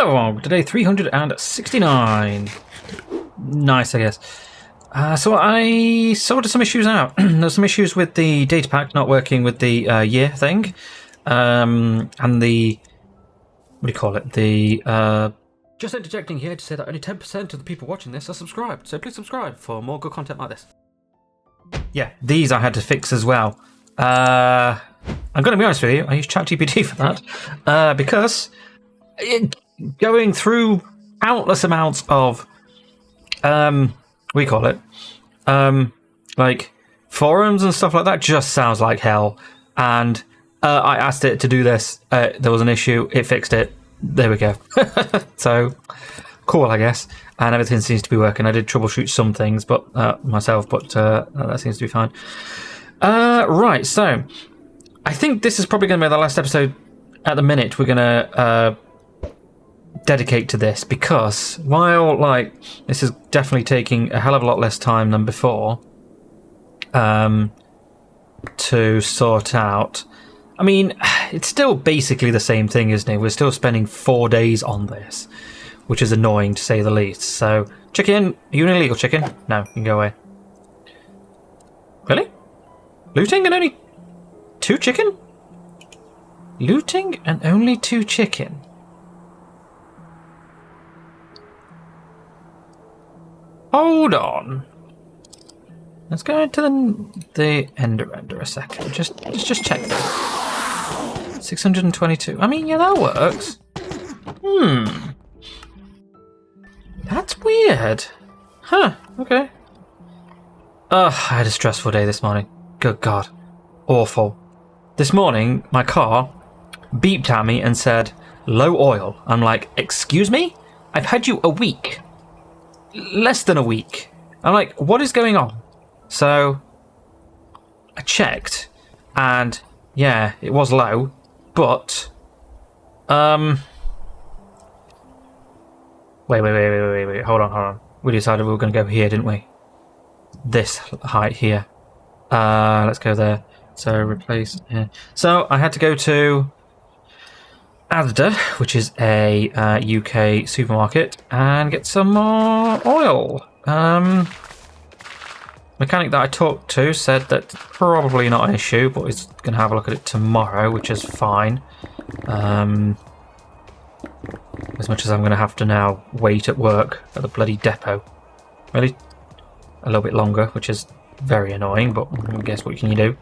Hello, today 369. Nice, I guess. So I sorted some issues out. There's some issues with the data pack not working with the year thing. And the... What do you call it? The... Just interjecting here to say that only 10% of the people watching this are subscribed. So please subscribe for more good content like this. Yeah, these I had to fix as well. I'm going to be honest with you, I used ChatGPT for that. Because... going through countless amounts of like forums and stuff like that just sounds like hell. And I asked it to do this. There was an issue. It fixed it. There we go. So cool, I guess. And everything seems to be working. I did troubleshoot some things, but myself, but that seems to be fine. Right. So I think this is probably going to be the last episode. At the minute, we're going to dedicate to this because while this is definitely taking a hell of a lot less time than before to sort out. I mean, it's still basically the same thing, isn't it? We're still spending 4 days on this, which is annoying to say the least. So, chicken, are you an illegal chicken? No, you can go away. Really? Looting and only 2 chicken? Looting and only 2 chicken? Hold on. Let's go into the ender a second. Just check that. 622. I mean, yeah, that works. That's weird. Huh, okay. Ugh, I had a stressful day this morning. Good God. Awful. This morning, my car beeped at me and said, low oil. I'm like, excuse me? I've had you a week. Less than a week. I'm like, what is going on? So I checked and yeah, it was low, but wait, hold on. We decided we were gonna go here, didn't we? This height here. Let's go there. So replace here. So I had to go to Asda, which is a UK supermarket, and get some more oil. Mechanic that I talked to said that probably not an issue, but he's going to have a look at it tomorrow, which is fine. As much as I'm going to have to now wait at work at the bloody depot. Really? A little bit longer, which is very annoying, but I guess what can you do?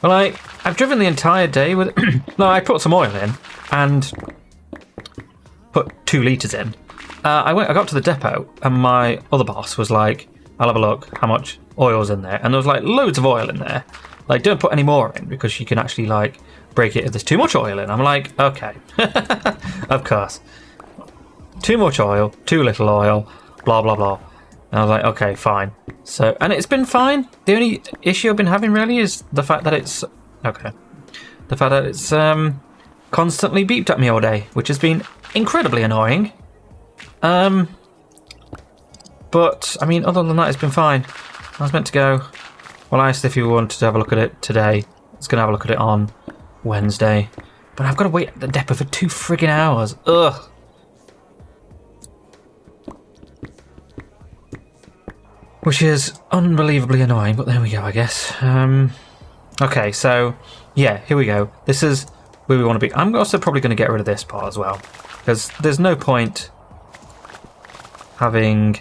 Well, I've driven the entire day with... No, I put some oil in and put 2 litres in. I got to the depot and my other boss was like, I'll have a look how much oil's in there. And there was loads of oil in there. Don't put any more in because you can actually break it if there's too much oil in. I'm like, okay. Of course. Too much oil, too little oil, blah, blah, blah. And I was like, okay, fine. So, and it's been fine. The only issue I've been having really is the fact that it's... Okay. The fact that it's constantly beeped at me all day, which has been incredibly annoying. But, I mean, other than that, it's been fine. I was meant to go... Well, I asked if you wanted to have a look at it today. I was going to have a look at it on Wednesday. But I've got to wait at the depot for 2 friggin' hours. Ugh. Which is unbelievably annoying, but there we go, I guess. Okay, so, yeah, here we go. This is where we want to be. I'm also probably going to get rid of this part as well. Because there's no point having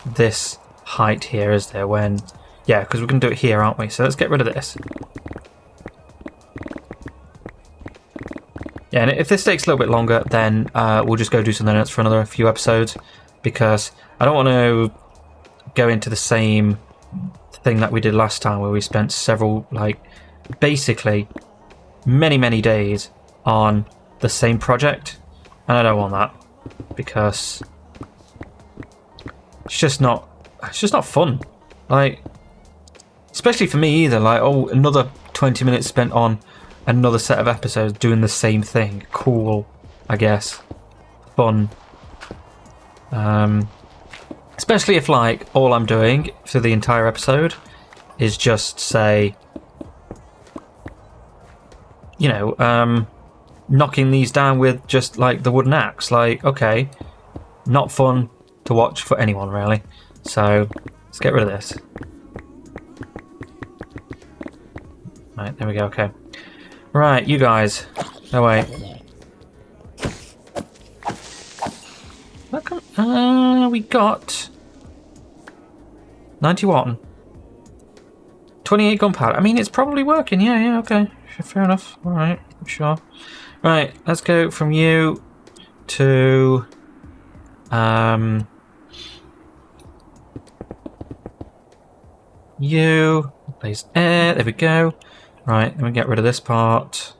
this height here, is there, when... Yeah, because we're going to do it here, aren't we? So let's get rid of this. Yeah, and if this takes a little bit longer, then we'll just go do something else for another few episodes. Because I don't want to go into the same thing that we did last time where we spent several, basically many days on the same project. And I don't want that because it's just not fun. Especially for me either. Another 20 minutes spent on another set of episodes doing the same thing. Cool, I guess. Fun. Especially if all I'm doing for the entire episode is just say, knocking these down with just like the wooden axe. Like, okay, not fun to watch for anyone really. So let's get rid of this. Right, there we go. Okay, right, you guys, no way. We got 91, 28 gunpowder. I mean, it's probably working. Yeah, okay, fair enough. All right, sure. Right, let's go from you to you. Place air. There we go. Right, let me get rid of this part.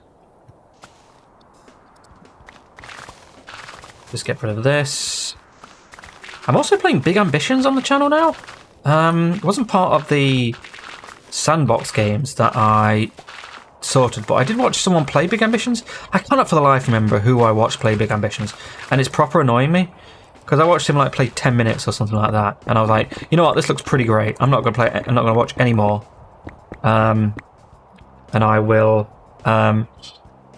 Just get rid of this. I'm also playing Big Ambitions on the channel now. It wasn't part of the sandbox games that I sorted, but I did watch someone play Big Ambitions. I cannot for the life remember who I watched play Big Ambitions, and it's proper annoying me because I watched him like play 10 minutes or something like that, and I was like, you know what, this looks pretty great. I'm not going to play it. I'm not going to watch any more. And I will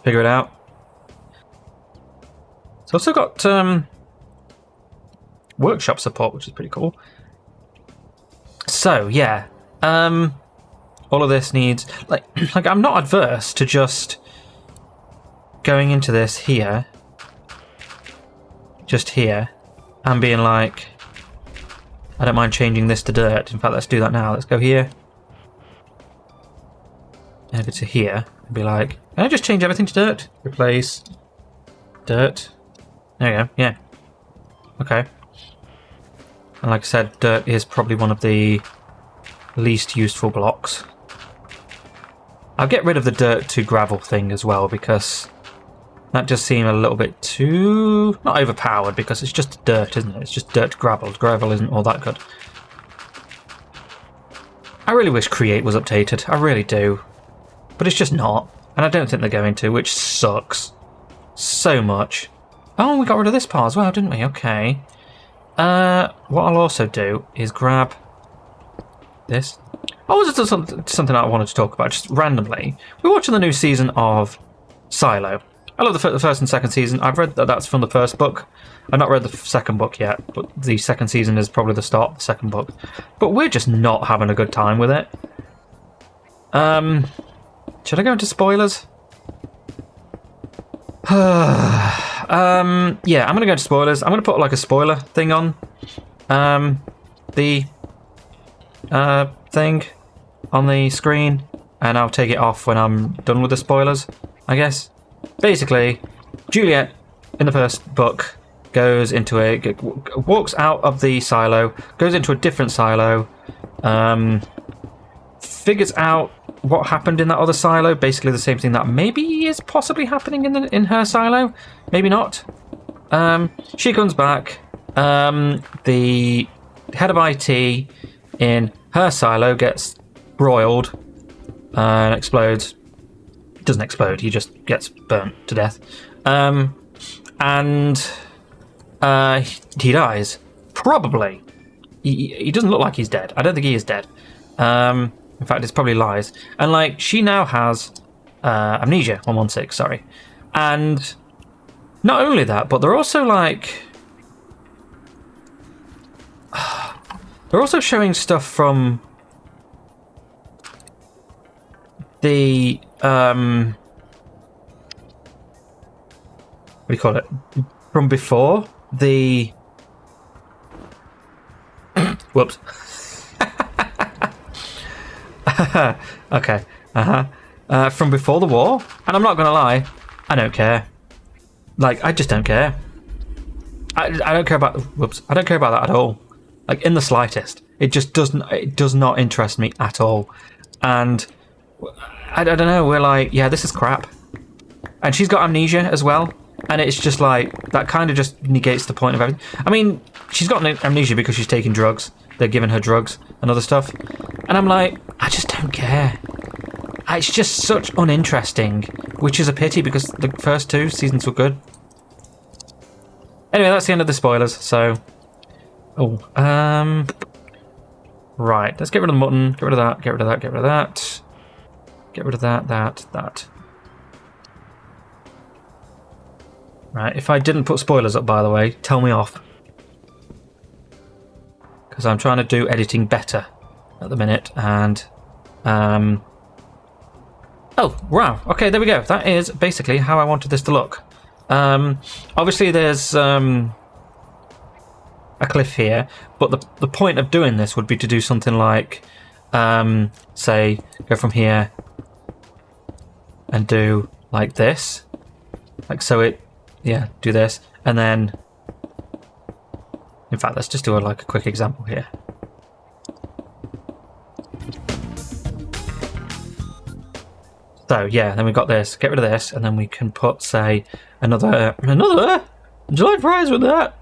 figure it out. It's also got workshop support, which is pretty cool. So yeah, all of this needs like I'm not adverse to just going into this here, just here, and being like, I don't mind changing this to dirt. In fact, let's do that now. Let's go here, and if it's here, and be like, can I just change everything to dirt? Replace dirt. There you go. Yeah. Okay. And like I said, dirt is probably one of the least useful blocks. I'll get rid of the dirt to gravel thing as well, because that just seemed a little bit too... not overpowered, because it's just dirt, isn't it? It's just dirt to gravel. Gravel isn't all that good. I really wish Create was updated. I really do. But it's just not. And I don't think they're going to, which sucks. So much. Oh, we got rid of this part as well, didn't we? Okay. What I'll also do is grab this. Oh, this is something I wanted to talk about just randomly. We're watching the new season of Silo. I love the first and second season. I've read that that's from the first book. I've not read the second book yet, but the second season is probably the start of the second book. But we're just not having a good time with it. Should I go into spoilers? Yeah, I'm gonna go to spoilers. I'm gonna put like a spoiler thing on the thing on the screen, and I'll take it off when I'm done with the spoilers, I guess. Basically, Juliet in the first book goes into walks out of the silo, goes into a different silo, figures out what happened in that other silo, basically the same thing that maybe is possibly happening in her silo, maybe not. She comes back, the head of IT in her silo gets broiled and explodes. Doesn't explode, he just gets burnt to death. And he dies. Probably. He doesn't look like he's dead. I don't think he is dead. In fact, it's probably lies. And, like, she now has amnesia, 116, sorry. And not only that, but they're also, like... they're also showing stuff from the... what do you call it? From before the... Whoops. Okay. From before the war, and I'm not gonna lie, I don't care. Like, I just don't care. I don't care about. Whoops. I don't care about that at all. Like, in the slightest. It just doesn't. It does not interest me at all. And I don't know. We're like, yeah, this is crap. And she's got amnesia as well. And it's just like that. Kind of just negates the point of everything. I mean, she's got amnesia because she's taking drugs. They're giving her drugs and other stuff. And I'm like, I just don't care. It's just such uninteresting, which is a pity because the first two seasons were good. Anyway, that's the end of the spoilers, so... Oh, right, let's get rid of the mutton, get rid of that, get rid of that, get rid of that. Get rid of that. Right, if I didn't put spoilers up, by the way, tell me off. Because I'm trying to do editing better at the minute, and... Oh, wow. Okay, there we go. That is basically how I wanted this to look. Obviously, there's a cliff here, but the point of doing this would be to do something like, say, go from here and do like this. Like so it... Yeah, do this, and then... In fact, let's just do a quick example here. So yeah, then we've got this. Get rid of this, and then we can put, say, another July prize with that.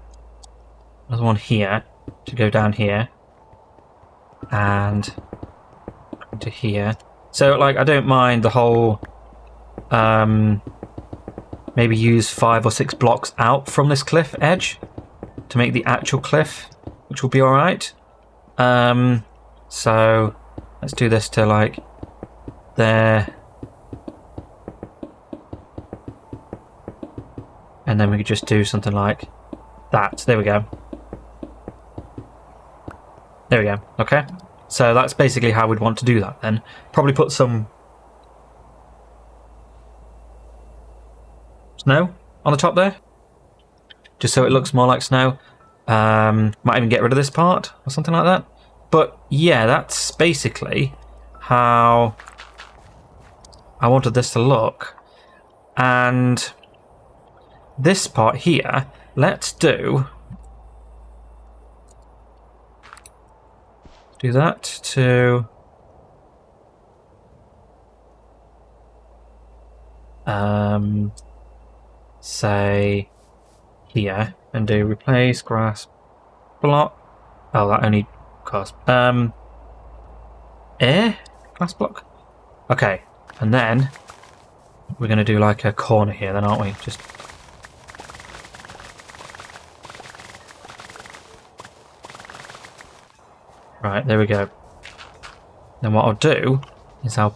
Another one here to go down here, and into here. So I don't mind the whole. Maybe use 5 or 6 blocks out from this cliff edge to make the actual cliff, which will be all right. So let's do this to there. And then we could just do something like that. There we go. There we go. Okay. So that's basically how we'd want to do that then. Probably put some snow on the top there. Just so it looks more like snow. Might even get rid of this part or something like that. But yeah, that's basically how I wanted this to look. And this part here, let's do that to say here, and do replace grass block. Oh, that only costs air glass block. Okay, and then we're going to do a corner here then, aren't we? Just right, there we go. Then what I'll do is I'll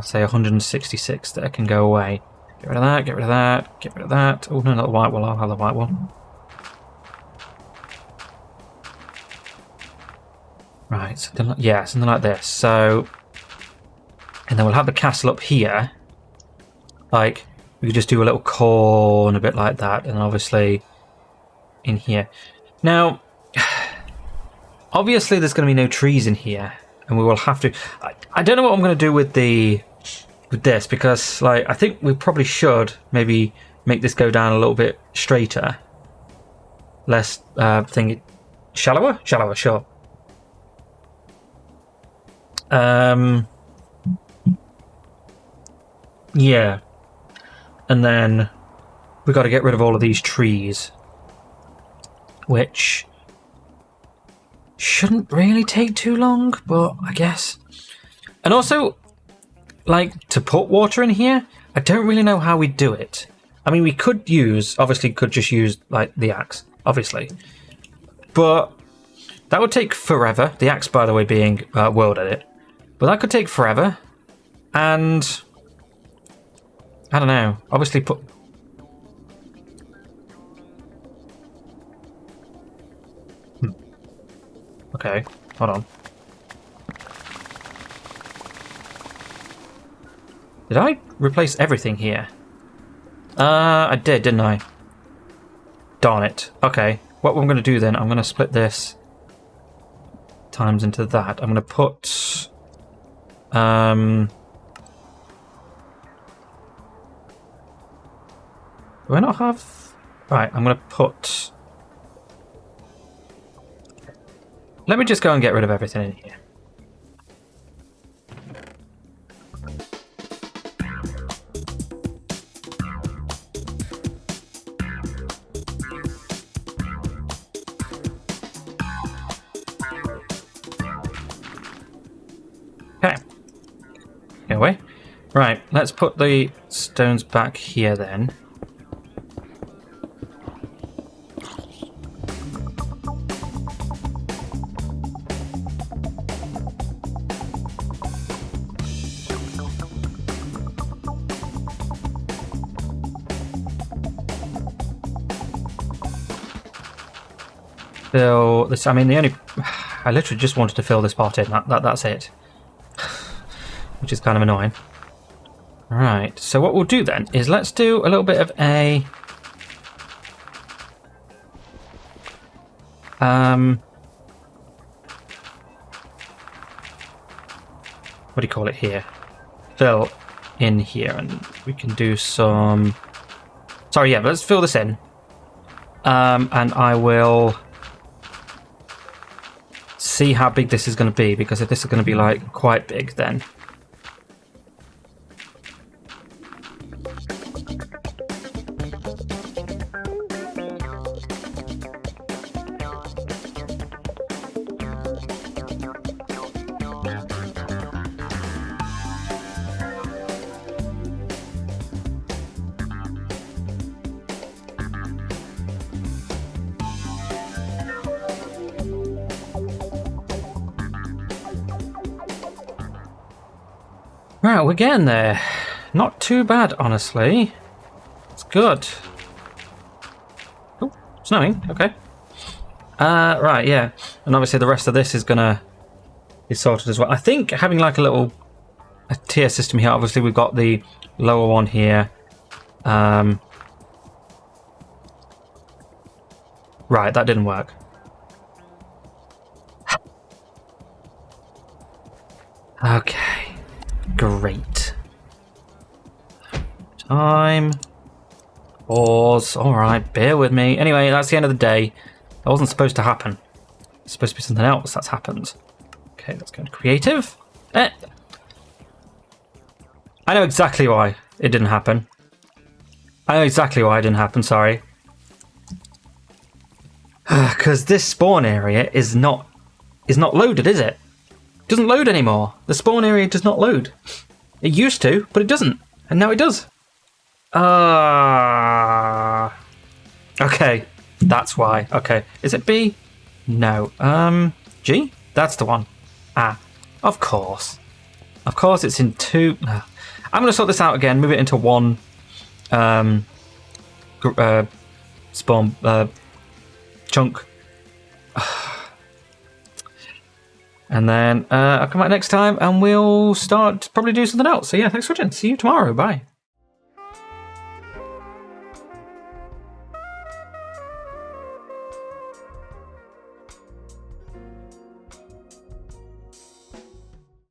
say 166 that can go away. Get rid of that, get rid of that, get rid of that. Oh, no, not the white one. I'll have the white one. Right, something like this. So, and then we'll have the castle up here. We could just do a little corner, a bit like that, and obviously in here. Now, obviously there's going to be no trees in here, and we will have to... I don't know what I'm going to do with this, because I think we probably should maybe make this go down a little bit straighter. Less shallower? Shallower, sure. Yeah. And then we've got to get rid of all of these trees, which shouldn't really take too long, but I guess. And also, to put water in here, I don't really know how we'd do it. I mean, we could just use the axe, obviously, but that would take forever. The axe, by the way, being world edit, but that could take forever, and I don't know. Obviously, put. Okay, hold on. Did I replace everything here? I did, didn't I? Darn it. Okay, what I'm going to do then, I'm going to split this times into that. I'm going to put... do I not have... Right, I'm going to put... Let me just go and get rid of everything in here. Okay. Go away. Right, let's put the stones back here then. fill this. I mean, I literally just wanted to fill this part in. That's it. Which is kind of annoying. Right, so what we'll do then is let's do a little bit of a... what do you call it here? Fill in here, and we can do some... Sorry, yeah, let's fill this in. And I will see how big this is going to be, because if this is going to be like quite big, then... Right, we're getting there. Not too bad, honestly. It's good. Oh, snowing. Okay. Right, yeah. And obviously the rest of this is gonna be sorted as well. I think having like a tier system here. Obviously we've got the lower one here. Right, that didn't work. Okay. Great. Time. Pause. Alright, bear with me. Anyway, that's the end of the day. That wasn't supposed to happen. It's supposed to be something else that's happened. Okay, let's go to creative. I know exactly why it didn't happen. Sorry. Because this spawn area is not loaded, is it? It doesn't load anymore. The spawn area does not load. It used to, but it doesn't. And now it does. Okay. That's why. Okay. Is it B? No. G? That's the one. Of course. Of course it's in two. I'm going to sort this out again. Move it into one spawn chunk. And then I'll come back next time and we'll probably do something else. So yeah, thanks for watching. See you tomorrow. Bye.